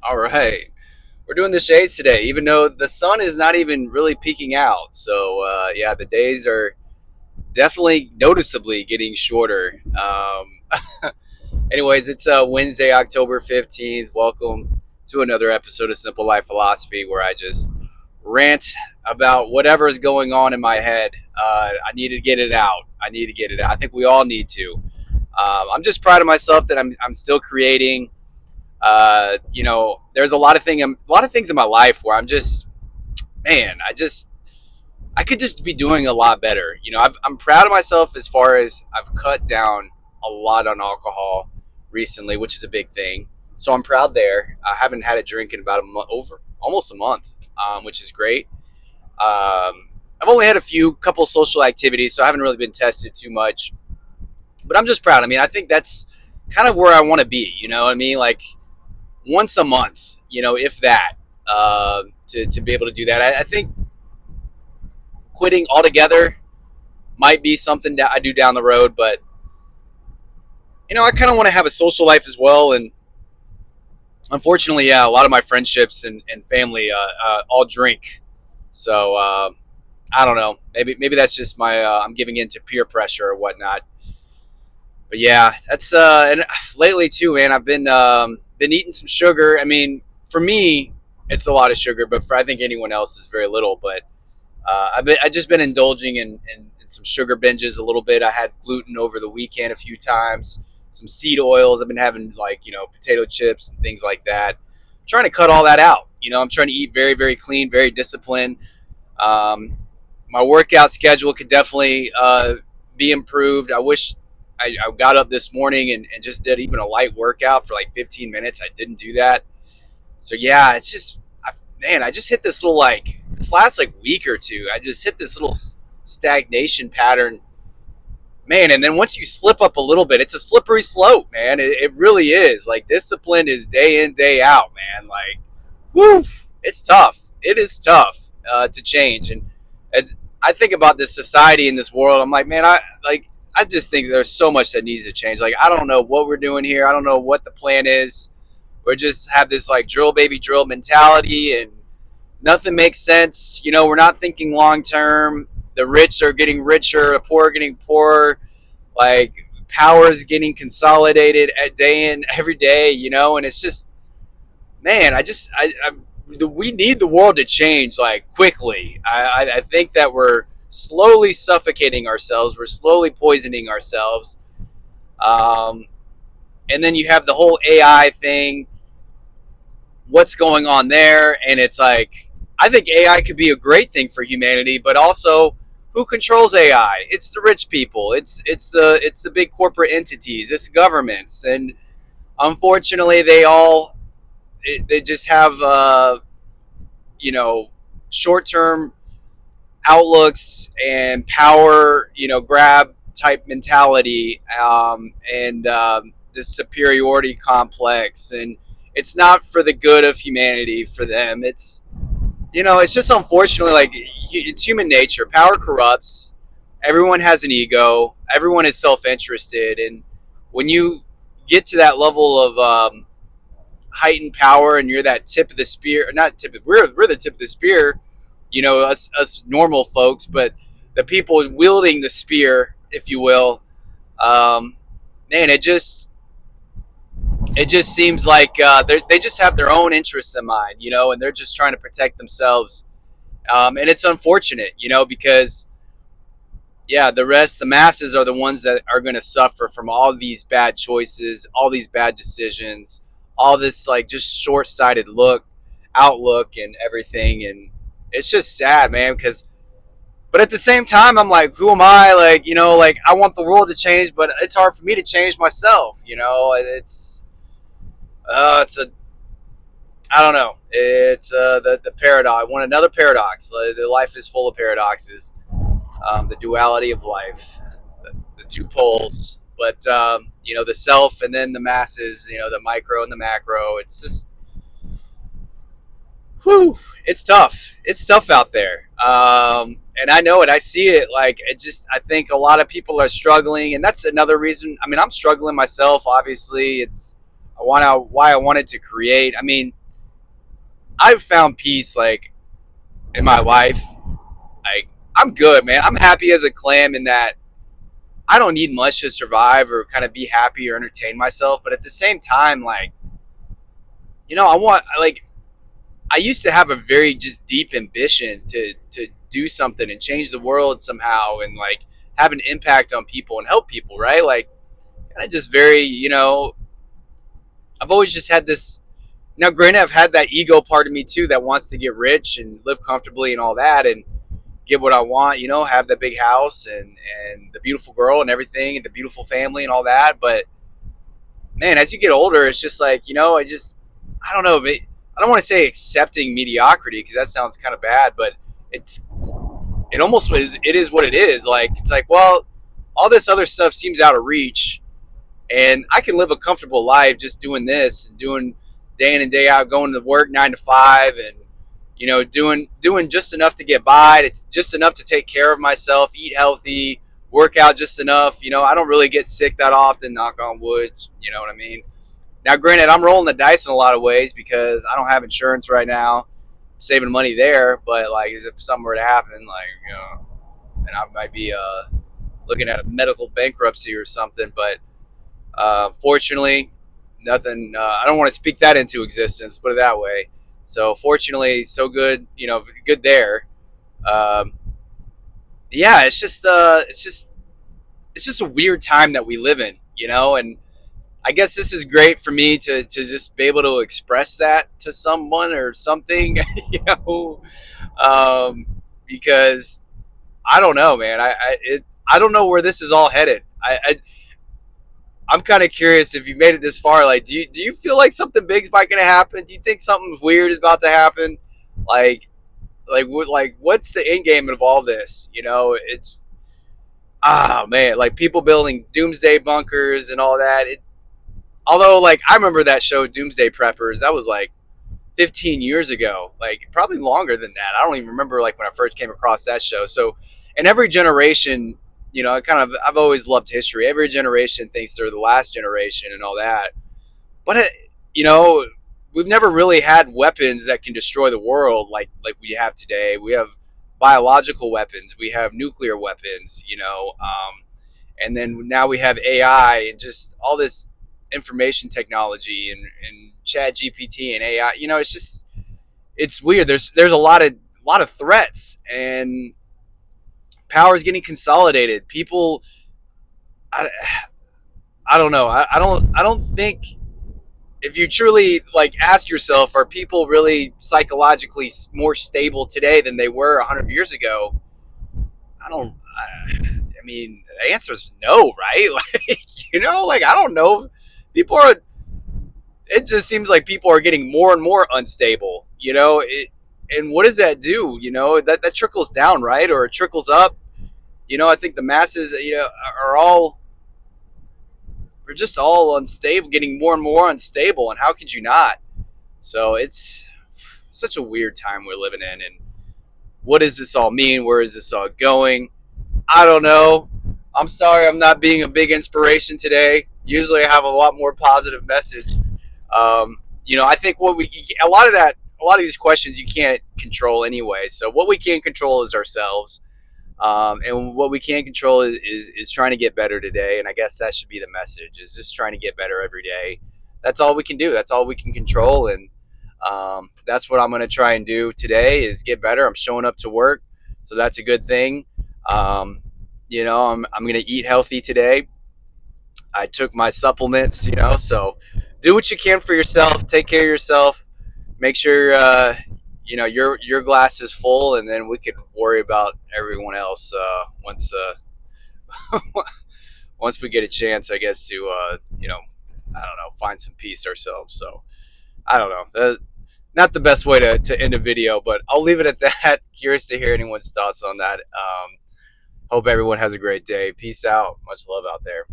All right. We're doing the shades today, even though the sun is not even really peeking out. So, yeah, the days are definitely noticeably getting shorter. Anyways, it's Wednesday, October 15th. Welcome to another episode of Simple Life Philosophy where I just rant about whatever is going on in my head. I need to get it out. I need to get it out. I think we all need to. I'm just proud of myself that I'm still creating. There's a lot of things in my life where I'm just, man, I could just be doing a lot better. I'm proud of myself as far as I've cut down a lot on alcohol recently, which is a big thing. So I'm proud there. I haven't had a drink in about over almost a month, which is great. I've only had couple social activities, so I haven't really been tested too much. But I'm just proud. I mean, I think that's kind of where I want to be. You know what I mean? Like once a month, if that, to be able to do that. I think quitting altogether might be something that I do down the road, but I kind of want to have a social life as well. And unfortunately, yeah, a lot of my friendships and family all drink. So I don't know. Maybe that's just my I'm giving in to peer pressure or whatnot. But yeah, that's and lately too, man. I've been eating some sugar. I mean, for me, it's a lot of sugar, but for I think anyone else is very little. But I just been indulging in some sugar binges a little bit. I had gluten over the weekend a few times. Some seed oils. I've been having like potato chips and things like that. I'm trying to cut all that out. I'm trying to eat very very clean, very disciplined. My workout schedule could definitely be improved. I wish I got up this morning and just did even a light workout for like 15 minutes. I didn't do that. So yeah, it's just, I just hit this little like, this last like week or two, I just hit this little stagnation pattern, man. And then once you slip up a little bit, it's a slippery slope, man. It really is. Like discipline is day in, day out, man. Like, whoo, it's tough. It is tough to change. And as I think about this society in this world, I'm like, man, I just think there's so much that needs to change. Like, I don't know what we're doing here. I don't know what the plan is. We just have this like drill baby drill mentality and nothing makes sense. We're not thinking long term. The rich are getting richer, the poor are getting poorer. Like power is getting consolidated at day in every day, and it's just, man, we need the world to change like quickly. I think that we're slowly suffocating ourselves. We're slowly poisoning ourselves. And then you have the whole AI thing. What's going on there? And it's like, I think AI could be a great thing for humanity, but also who controls AI? It's the rich people. It's the big corporate entities. It's governments, and unfortunately, they just have short term outlooks and power, grab type mentality, and this superiority complex, and it's not for the good of humanity for them. It's just unfortunately like it's human nature. Power corrupts. Everyone has an ego. Everyone is self-interested, and when you get to that level of heightened power, and you're that tip of the spear, not tip. We're the tip of the spear. Us normal folks, but the people wielding the spear, if you will, man, it just seems like they just have their own interests in mind, and they're just trying to protect themselves. And it's unfortunate, because yeah, the masses are the ones that are going to suffer from all these bad choices, all these bad decisions, all this like just short-sighted outlook, and everything. And it's just sad, man. But at the same time, I'm like, who am I? Like, like I want the world to change, but it's hard for me to change myself. It's a I don't know. It's the paradox. One another paradox. The life is full of paradoxes. The duality of life, the two poles. But the self and then the masses. The micro and the macro. It's just, whew. It's tough. It's tough out there. And I know it. I see it. Like I think a lot of people are struggling, and that's another reason. I mean, I'm struggling myself. Obviously, it's why I wanted to create. I mean, I've found peace like in my life. Like I'm good, man. I'm happy as a clam in that I don't need much to survive or kind of be happy or entertain myself. But at the same time, like, I want like I used to have a very just deep ambition to do something and change the world somehow and like have an impact on people and help people, right? Like kind of just very, I've always just had this. Now, granted, I've had that ego part of me too that wants to get rich and live comfortably and all that and get what I want, have the big house and the beautiful girl and everything and the beautiful family and all that. But man, as you get older, it's just like, I don't know. I don't want to say accepting mediocrity because that sounds kind of bad, but it's, it almost is, it is what it is. Like, it's like, well, all this other stuff seems out of reach and I can live a comfortable life just doing this and doing day in and day out, going to work 9 to 5 and, doing just enough to get by. It's just enough to take care of myself, eat healthy, work out just enough. I don't really get sick that often, knock on wood. You know what I mean? Now, granted, I'm rolling the dice in a lot of ways because I don't have insurance right now, saving money there. But like, if something were to happen, like, then I might be looking at a medical bankruptcy or something. But fortunately, nothing. I don't want to speak that into existence. Put it that way. So fortunately, so good. Good there. Um, yeah, it's just a weird time that we live in. And I guess this is great for me to just be able to express that to someone or something, you know, because I don't know, man. I don't know where this is all headed. I'm kind of curious if you've made it this far. Like, do you feel like something big's about gonna happen? Do you think something weird is about to happen? Like, what's the end game of all this? It's man, like people building doomsday bunkers and all that. Although, like, I remember that show Doomsday Preppers. That was like 15 years ago, like probably longer than that. I don't even remember like when I first came across that show. So, in every generation, I've always loved history. Every generation thinks they're the last generation and all that. But you know, we've never really had weapons that can destroy the world like we have today. We have biological weapons. We have nuclear weapons. And then now we have AI and just all this information technology and Chat GPT and AI. It's weird. There's a lot of threats and power is getting consolidated. People, I, I don't know. I don't think if you truly like ask yourself, are people really psychologically more stable today than they were 100 years ago? I don't. I mean, the answer is no, right? Like I don't know. People are. It just seems like people are getting more and more unstable. And what does that do? That trickles down, right, or it trickles up. I think the masses, are all we're just all unstable, getting more and more unstable. And how could you not? So it's such a weird time we're living in. And what does this all mean? Where is this all going? I don't know. I'm sorry I'm not being a big inspiration today. Usually I have a lot more positive message. I think a lot of these questions you can't control anyway. So what we can control is ourselves. And what we can control is trying to get better today. And I guess that should be the message, is just trying to get better every day. That's all we can do. That's all we can control. And that's what I'm going to try and do today is get better. I'm showing up to work. So that's a good thing. I'm going to eat healthy today. I took my supplements, so do what you can for yourself. Take care of yourself. Make sure, your glass is full, and then we can worry about everyone else once we get a chance, I guess, to I don't know, find some peace ourselves. So I don't know. Not the best way to end a video, but I'll leave it at that. Curious to hear anyone's thoughts on that. Hope everyone has a great day. Peace out. Much love out there.